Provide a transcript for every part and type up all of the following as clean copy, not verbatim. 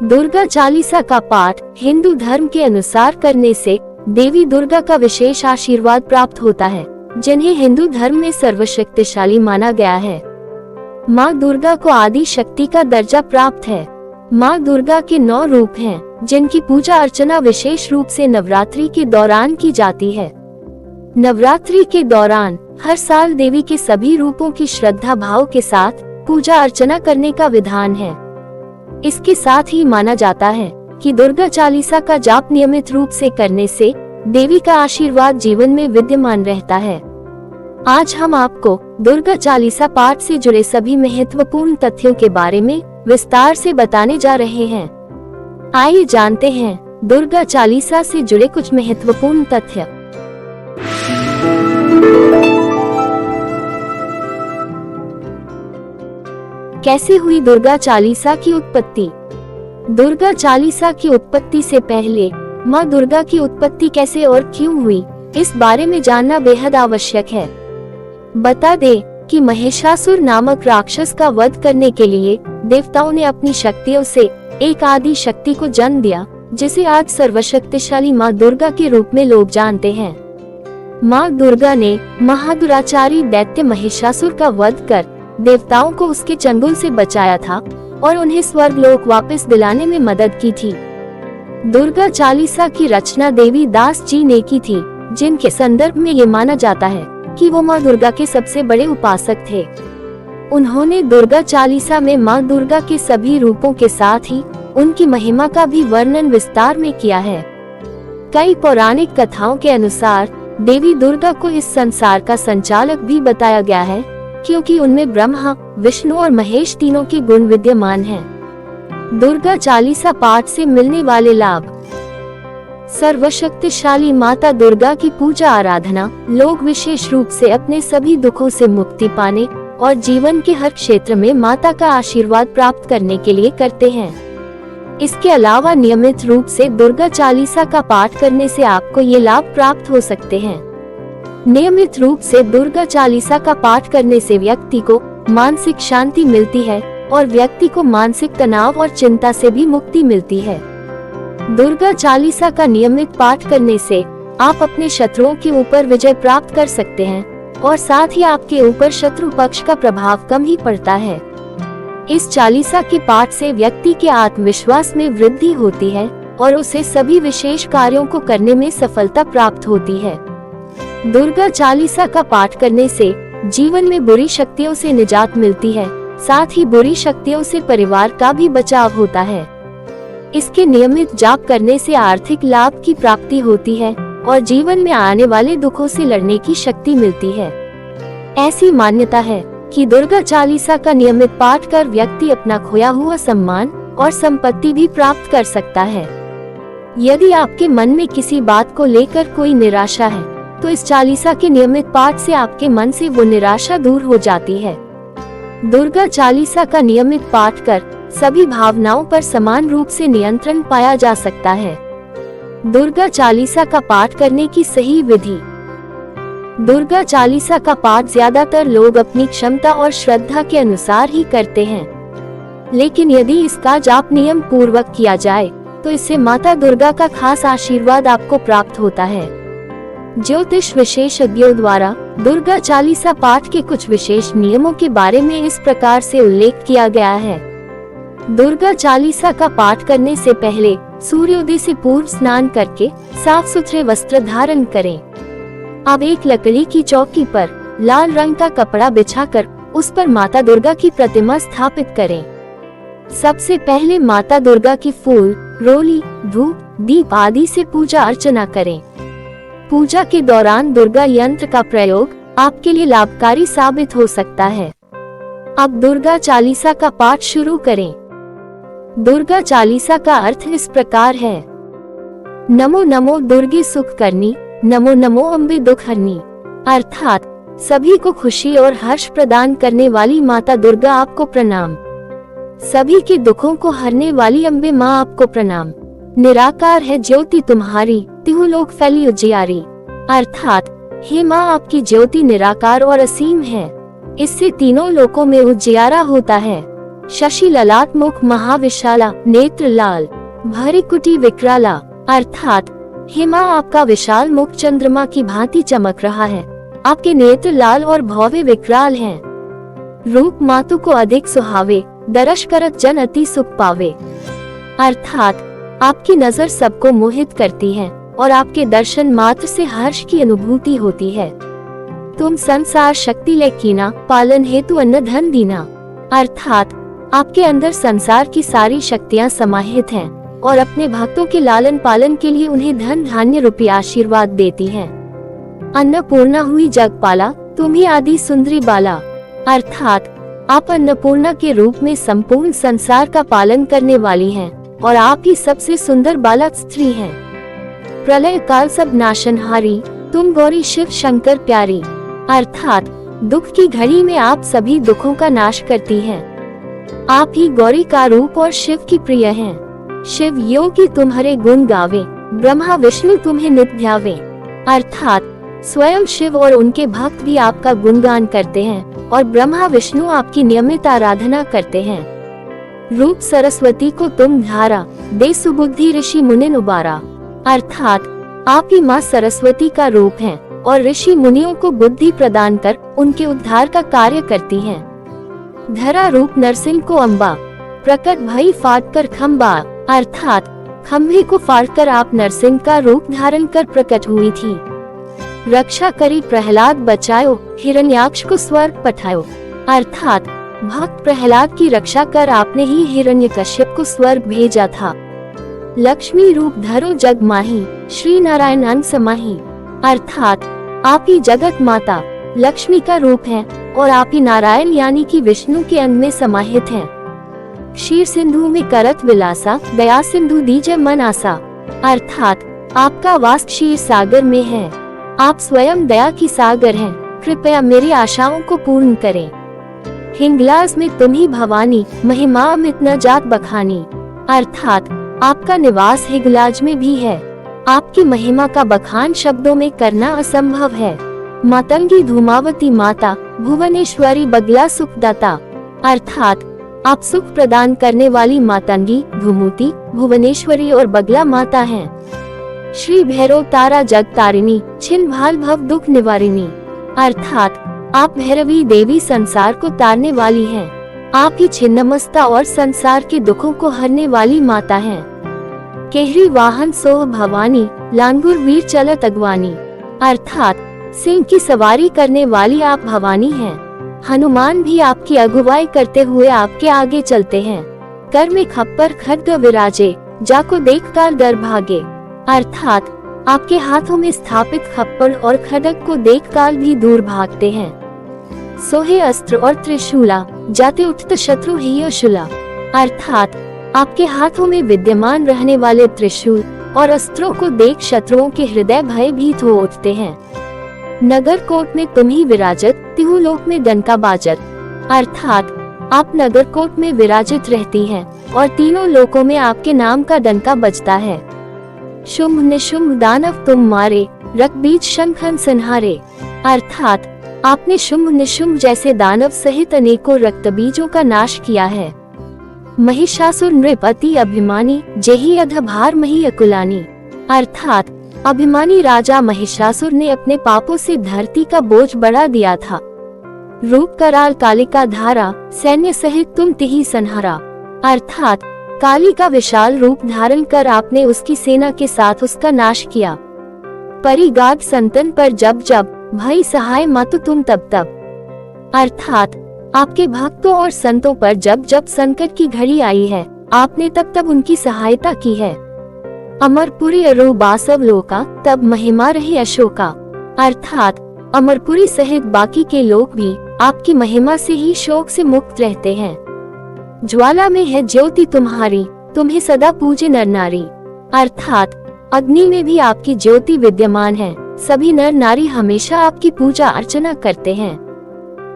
दुर्गा चालीसा का पाठ हिंदू धर्म के अनुसार करने से देवी दुर्गा का विशेष आशीर्वाद प्राप्त होता है, जिन्हें हिंदू धर्म में सर्वशक्तिशाली माना गया है। माँ दुर्गा को आदि शक्ति का दर्जा प्राप्त है। माँ दुर्गा के 9 रूप हैं, जिनकी पूजा अर्चना विशेष रूप से नवरात्रि के दौरान की जाती है। नवरात्रि के दौरान हर साल देवी के सभी रूपों की श्रद्धा भाव के साथ पूजा अर्चना करने का विधान है। इसके साथ ही माना जाता है कि दुर्गा चालीसा का जाप नियमित रूप से करने से देवी का आशीर्वाद जीवन में विद्यमान रहता है। आज हम आपको दुर्गा चालीसा पाठ से जुड़े सभी महत्वपूर्ण तथ्यों के बारे में विस्तार से बताने जा रहे हैं। आइए जानते हैं दुर्गा चालीसा से जुड़े कुछ महत्वपूर्ण तथ्य। कैसे हुई दुर्गा चालीसा की उत्पत्ति? दुर्गा चालीसा की उत्पत्ति से पहले माँ दुर्गा की उत्पत्ति कैसे और क्यों हुई, इस बारे में जानना बेहद आवश्यक है। बता दें कि महिषासुर नामक राक्षस का वध करने के लिए देवताओं ने अपनी शक्तियों से एक आदि शक्ति को जन्म दिया, जिसे आज सर्वशक्तिशाली माँ दुर्गा के रूप में लोग जानते हैं। माँ दुर्गा ने महादुराचारी दैत्य महिषासुर का वध कर देवताओं को उसके चंगुल से बचाया था और उन्हें स्वर्गलोक वापस दिलाने में मदद की थी। दुर्गा चालीसा की रचना देवी दास जी ने की थी, जिनके संदर्भ में ये माना जाता है कि वो माँ दुर्गा के सबसे बड़े उपासक थे। उन्होंने दुर्गा चालीसा में माँ दुर्गा के सभी रूपों के साथ ही उनकी महिमा का भी वर्णन विस्तार में किया है। कई पौराणिक कथाओं के अनुसार देवी दुर्गा को इस संसार का संचालक भी बताया गया है, क्योंकि उनमें ब्रह्मा, विष्णु और महेश तीनों के गुण विद्यमान हैं। दुर्गा चालीसा पाठ से मिलने वाले लाभ। सर्वशक्तिशाली माता दुर्गा की पूजा आराधना लोग विशेष रूप से अपने सभी दुखों से मुक्ति पाने और जीवन के हर क्षेत्र में माता का आशीर्वाद प्राप्त करने के लिए करते हैं। इसके अलावा नियमित रूप से दुर्गा चालीसा का पाठ करने से आपको ये लाभ प्राप्त हो सकते हैं। नियमित रूप से दुर्गा चालीसा का पाठ करने से व्यक्ति को मानसिक शांति मिलती है और व्यक्ति को मानसिक तनाव और चिंता से भी मुक्ति मिलती है। दुर्गा चालीसा का नियमित पाठ करने से आप अपने शत्रुओं के ऊपर विजय प्राप्त कर सकते हैं और साथ ही आपके ऊपर शत्रु पक्ष का प्रभाव कम ही पड़ता है। इस चालीसा के पाठ से व्यक्ति के आत्मविश्वास में वृद्धि होती है और उसे सभी विशेष कार्यों को करने में सफलता प्राप्त होती है। दुर्गा चालीसा का पाठ करने से जीवन में बुरी शक्तियों से निजात मिलती है, साथ ही बुरी शक्तियों से परिवार का भी बचाव होता है। इसके नियमित जाप करने से आर्थिक लाभ की प्राप्ति होती है और जीवन में आने वाले दुखों से लड़ने की शक्ति मिलती है। ऐसी मान्यता है कि दुर्गा चालीसा का नियमित पाठ कर व्यक्ति अपना खोया हुआ सम्मान और संपत्ति भी प्राप्त कर सकता है। यदि आपके मन में किसी बात को लेकर कोई निराशा है, तो इस चालीसा के नियमित पाठ से आपके मन से वो निराशा दूर हो जाती है। दुर्गा चालीसा का नियमित पाठ कर सभी भावनाओं पर समान रूप से नियंत्रण पाया जा सकता है। दुर्गा चालीसा का पाठ करने की सही विधि। दुर्गा चालीसा का पाठ ज्यादातर लोग अपनी क्षमता और श्रद्धा के अनुसार ही करते हैं, लेकिन यदि इसका जाप नियम पूर्वक किया जाए तो इससे माता दुर्गा का खास आशीर्वाद आपको प्राप्त होता है। ज्योतिष विशेषज्ञों द्वारा दुर्गा चालीसा पाठ के कुछ विशेष नियमों के बारे में इस प्रकार से उल्लेख किया गया है। दुर्गा चालीसा का पाठ करने से पहले सूर्योदय से पूर्व स्नान करके साफ सुथरे वस्त्र धारण करें। अब एक लकड़ी की चौकी पर लाल रंग का कपड़ा बिछाकर उस पर माता दुर्गा की प्रतिमा स्थापित करें। सबसे पहले माता दुर्गा की फूल, रोली, धूप, दीप आदि से पूजा अर्चना करें। पूजा के दौरान दुर्गा यंत्र का प्रयोग आपके लिए लाभकारी साबित हो सकता है। अब दुर्गा चालीसा का पाठ शुरू करें। दुर्गा चालीसा का अर्थ इस प्रकार है। नमो नमो दुर्गे सुख करनी, नमो नमो अम्बे दुख हरनी। अर्थात सभी को खुशी और हर्ष प्रदान करने वाली माता दुर्गा आपको प्रणाम। सभी के दुखों को हरने वाली अम्बे माँ आपको प्रणाम। निराकार है ज्योति तुम्हारी, तिहु लोक फैली उजियारी। अर्थात हे माँ आपकी ज्योति निराकार और असीम है, इससे तीनों लोकों में उजियारा होता है। शशि ललाट मुख महाविशाला नेत्र लाल भरिकुटी विकराला अर्थात हेमा आपका विशाल मुख चंद्रमा की भांति चमक रहा है। आपके नेत्र लाल और भव्य विकराल हैं। रूप मातु को अधिक सुहावे दर्श करत जन अति सुख पावे अर्थात आपकी नजर सबको मोहित करती है और आपके दर्शन मात्र से हर्ष की अनुभूति होती है। तुम संसार शक्ति ले कीना पालन हेतु अन्न धन दीना अर्थात आपके अंदर संसार की सारी शक्तियाँ समाहित हैं और अपने भक्तों के लालन पालन के लिए उन्हें धन धान्य रूपी आशीर्वाद देती हैं। अन्नपूर्णा हुई जगपाला तुम्ही आदि सुंदरी बाला अर्थात आप अन्नपूर्णा के रूप में संपूर्ण संसार का पालन करने वाली हैं और आप ही सबसे सुंदर बालक स्त्री हैं। प्रलय काल सब नाशनहारी तुम गौरी शिव शंकर प्यारी अर्थात दुख की घड़ी में आप सभी दुखों का नाश करती हैं। आप ही गौरी का रूप और शिव की प्रिय हैं। शिव योगी तुम्हारे गुण गावे ब्रह्मा विष्णु तुम्हें नित्य ध्यावे अर्थात स्वयं शिव और उनके भक्त भी आपका गुणगान करते हैं और ब्रह्मा विष्णु आपकी नियमित आराधना करते हैं। रूप सरस्वती को तुम धारा दे सुबुद्धि ऋषि मुनि उबारा अर्थात आप ही माँ सरस्वती का रूप हैं और ऋषि मुनियों को बुद्धि प्रदान कर उनके उद्धार का कार्य करती हैं। धरा रूप नरसिंह को अम्बा प्रकट भई फाट कर खम्बा अर्थात खम्भे को फाड़ कर आप नरसिंह का रूप धारण कर प्रकट हुई थी। रक्षा करी प्रहलाद बचायो हिरण्याक्ष को स्वर्ग पठायो अर्थात भक्त प्रहलाद की रक्षा कर आपने ही हिरण्यकश्यप को स्वर्ग भेजा था। लक्ष्मी रूप धरो जग माही श्री नारायण अंग समाही अर्थात आप ही जगत माता लक्ष्मी का रूप हैं और आप ही नारायण यानी कि विष्णु के अंग में समाहित हैं। क्षीर सिंधु में करत विलासा दया सिंधु दीजे मन आसा अर्थात आपका वास क्षीर सागर में है। आप स्वयं दया की सागर हैं, कृपया मेरी आशाओं को पूर्ण करें। हिंगलाज में तुम ही भवानी महिमा अमित न जात बखानी अर्थात आपका निवास हिंगलाज में भी है। आपकी महिमा का बखान शब्दों में करना असंभव है। मातंगी धूमावती माता भुवनेश्वरी बगला सुखदाता अर्थात आप सुख प्रदान करने वाली मातंगी धूमूति भुवनेश्वरी और बगला माता हैं। श्री भैरव तारा जग तारिणी छिन्न भाल भव दुख निवारिणी अर्थात आप भैरवी देवी संसार को तारने वाली हैं। आप ही छिन्नमस्ता और संसार के दुखों को हरने वाली माता हैं। केहरी वाहन सोह भवानी लांगुर वीर चलत अगवानी अर्थात सिंह की सवारी करने वाली आप भवानी हैं। हनुमान भी आपकी अगुवाई करते हुए आपके आगे चलते हैं। कर में खप्पर खड्ग विराजे जाको देख काल डर भागे अर्थात आपके हाथों में स्थापित खप्पर और खड्ग को देख काल भी दूर भागते हैं। सोहे अस्त्र और त्रिशूला जाते उठत शत्रु ही शुला अर्थात आपके हाथों में विद्यमान रहने वाले त्रिशूल और अस्त्रों को देख शत्रुओं के हृदय भयभीत हो उठते हैं। नगर कोट में तुम ही विराजत तिहु लोक में डंका बाजत अर्थात आप नगर कोट में विराजित रहती हैं और तीनों लोकों में आपके नाम का डंका बजता है। शुंभ निशुंभ दानव तुम मारे रक्त बीज शंखन संहारे अर्थात आपने शुंभ निशुंभ जैसे दानव सहित अनेकों रक्त बीजों का नाश किया है। महिषासुर नृपति अभिमानी जेहि अधभार मही अकुलानी अर्थात अभिमानी राजा महिषासुर ने अपने पापों से धरती का बोझ बढ़ा दिया था। रूप कराल कालिका धारा सैन्य सहित तुम तिहि संहारा अर्थात काली का विशाल रूप धारण कर आपने उसकी सेना के साथ उसका नाश किया। परिगाद संतन पर जब जब भई सहाय मातु तुम तब तब अर्थात आपके भक्तों और संतों पर जब जब संकट की घड़ी आई है आपने तब तब उनकी सहायता की है। अमरपुरी अरो बासव लोका तब महिमा रही अशोका अर्थात अमरपुरी सहित बाकी के लोग भी आपकी महिमा से ही शोक से मुक्त रहते हैं। ज्वाला में है ज्योति तुम्हारी तुम्हें सदा पूजे नर नारी अर्थात अग्नि में भी आपकी ज्योति विद्यमान है। सभी नर नारी हमेशा आपकी पूजा अर्चना करते हैं।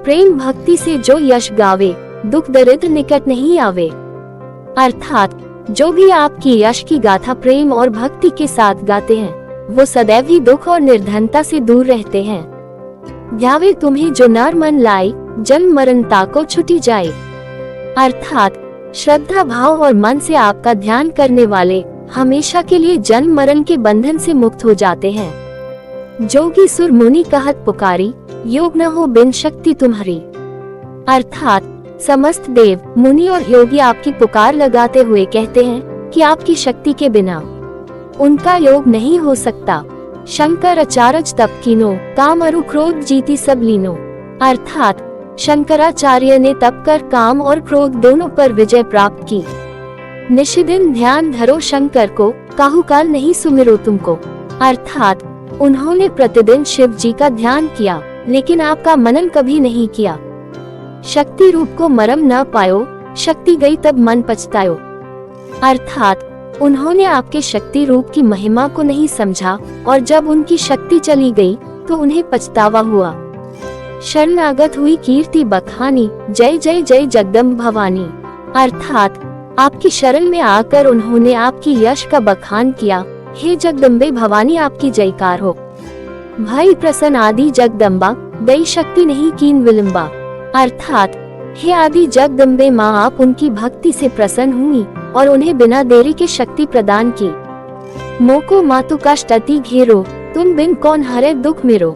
प्रेम भक्ति से जो यश गावे दुख दरिद्र निकट नहीं आवे अर्थात जो भी आपकी यश की गाथा प्रेम और भक्ति के साथ गाते हैं वो सदैव ही दुख और निर्धनता से दूर रहते हैं। ध्यावे तुम्हें जो नर मन लाए जन्म मरण ताको छुटी जाए अर्थात श्रद्धा भाव और मन से आपका ध्यान करने वाले हमेशा के लिए जन्म मरण के बंधन से मुक्त हो जाते हैं। जोगी सुर मुनि कहत पुकारी, योग न हो बिन शक्ति तुम्हारी। अर्थात समस्त देव मुनि और योगी आपकी पुकार लगाते हुए कहते हैं कि आपकी शक्ति के बिना उनका योग नहीं हो सकता। शंकर अचारज तप कीनो, काम अरु क्रोध जीती सब लीनो। अर्थात शंकराचार्य ने तप कर काम और क्रोध दोनों पर विजय प्राप्त की। निशिदिन ध्यान धरो शंकर को, काहू काल नहीं सुमिरो तुमको। अर्थात उन्होंने प्रतिदिन शिव जी का ध्यान किया, लेकिन आपका मनन कभी नहीं किया। शक्ति रूप को मरम न पायो, शक्ति गई तब मन पछतायो। अर्थात उन्होंने आपके शक्ति रूप की महिमा को नहीं समझा और जब उनकी शक्ति चली गई तो उन्हें पछतावा हुआ। शरणागत हुई कीर्ति बखानी, जय जय जय जगदम्ब भवानी। अर्थात आपकी शरण में आकर उन्होंने आपकी यश का बखान किया। हे जगदम्बे भवानी, आपकी जयकार हो। भई प्रसन्न आदि जगदम्बा, दई शक्ति नहीं कीन विलंबा। अर्थात हे आदि जगदम्बे माँ, आप उनकी भक्ति से प्रसन्न हुई और उन्हें बिना देरी के शक्ति प्रदान की। मोको मातु कष्ट अति घेरो, तुम बिन कौन हरे दुख मेरो।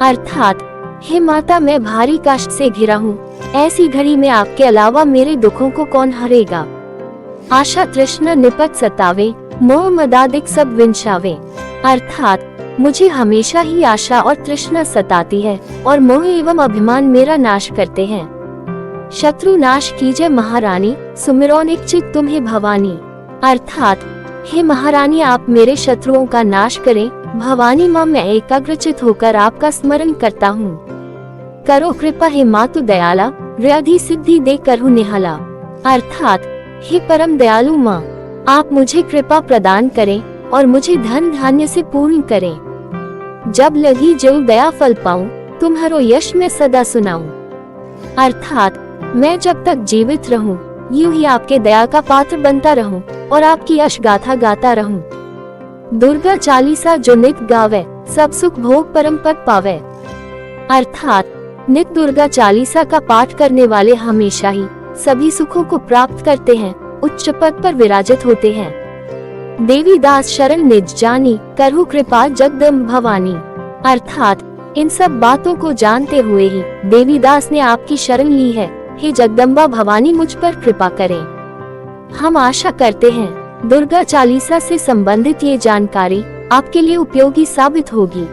अर्थात हे माता, मैं भारी कष्ट से घिरा हूँ, ऐसी घड़ी में आपके अलावा मेरे दुखों को कौन हरेगा। आशा तृष्णा निपट सतावे, मोह मदादिक सब विंशावे। अर्थात मुझे हमेशा ही आशा और तृष्णा सताती है और मोह एवं अभिमान मेरा नाश करते हैं। शत्रु नाश कीजिए महारानी, सुमिरो निश्चित तुम्हें भवानी। अर्थात हे महारानी, आप मेरे शत्रुओं का नाश करें। भवानी माँ, मैं एकाग्रचित होकर आपका स्मरण करता हूँ। करो कृपा हे मातु दयाला, रिद्धि सिद्धि दे करहु निहाला। अर्थात हे परम दयालु माँ, आप मुझे कृपा प्रदान करें और मुझे धन धान्य से पूर्ण करें। जब लगी जो दया फल पाऊं, तुम्हारो यश में सदा सुनाऊं। अर्थात मैं जब तक जीवित रहूं, यूं ही आपके दया का पात्र बनता रहूं और आपकी यश गाथा गाता रहूं। दुर्गा चालीसा जो नित गावे, सब सुख भोग परम पद पावे। अर्थात नित दुर्गा चालीसा का पाठ करने वाले हमेशा ही सभी सुखों को प्राप्त करते हैं, उच्च पद पर विराजित होते हैं। देवी दास शरण निज जानी, करहु कृपा जगदम्ब भवानी। अर्थात इन सब बातों को जानते हुए ही देवी दास ने आपकी शरण ली है। हे जगदम्बा भवानी, मुझ पर कृपा करें। हम आशा करते हैं दुर्गा चालीसा से संबंधित ये जानकारी आपके लिए उपयोगी साबित होगी।